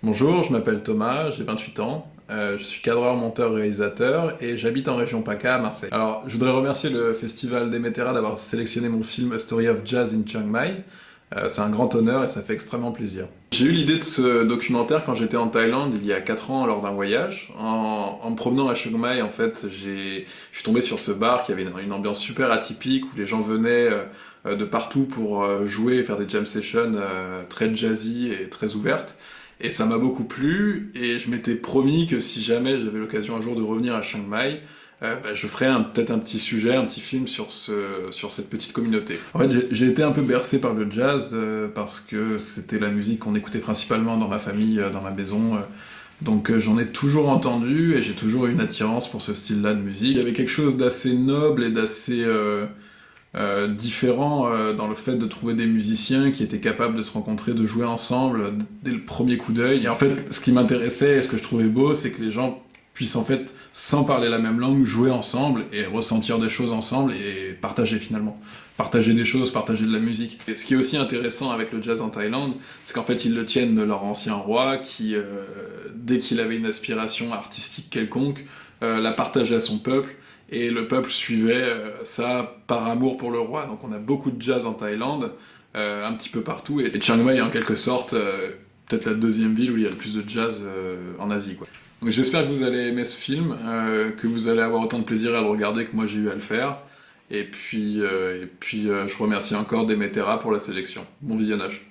Bonjour, je m'appelle Thomas, j'ai 28 ans, je suis cadreur, monteur, réalisateur et j'habite en région PACA à Marseille. Alors, je voudrais remercier le Festival d'Emetera d'avoir sélectionné mon film A Story of Jazz in Chiang Mai. C'est un grand honneur et ça fait extrêmement plaisir. J'ai eu l'idée de ce documentaire quand j'étais en Thaïlande il y a 4 ans lors d'un voyage. En me promenant à Chiang Mai, en fait, je suis tombé sur ce bar qui avait une ambiance super atypique où les gens venaient de partout pour jouer et faire des jam sessions très jazzy et très ouvertes. Et ça m'a beaucoup plu, et je m'étais promis que si jamais j'avais l'occasion un jour de revenir à Chiang Mai, je ferais peut-être un petit sujet, un petit film sur cette petite communauté. En fait, j'ai été un peu bercé par le jazz, parce que c'était la musique qu'on écoutait principalement dans ma famille, dans ma maison. Donc j'en ai toujours entendu, et j'ai toujours eu une attirance pour ce style-là de musique. Il y avait quelque chose d'assez noble et d'assez différent dans le fait de trouver des musiciens qui étaient capables de se rencontrer, de jouer ensemble dès le premier coup d'œil. Et en fait, ce qui m'intéressait et ce que je trouvais beau, c'est que les gens puissent en fait, sans parler la même langue, jouer ensemble et ressentir des choses ensemble et partager finalement. Partager des choses, partager de la musique. Et ce qui est aussi intéressant avec le jazz en Thaïlande, c'est qu'en fait ils le tiennent de leur ancien roi qui, dès qu'il avait une aspiration artistique quelconque, la partageait à son peuple. Et le peuple suivait ça par amour pour le roi. Donc on a beaucoup de jazz en Thaïlande, un petit peu partout. Et Chiang Mai est en quelque sorte peut-être la deuxième ville où il y a le plus de jazz en Asie, quoi. Donc j'espère que vous allez aimer ce film, que vous allez avoir autant de plaisir à le regarder que moi j'ai eu à le faire. Et puis je remercie encore Demetera pour la sélection. Bon visionnage.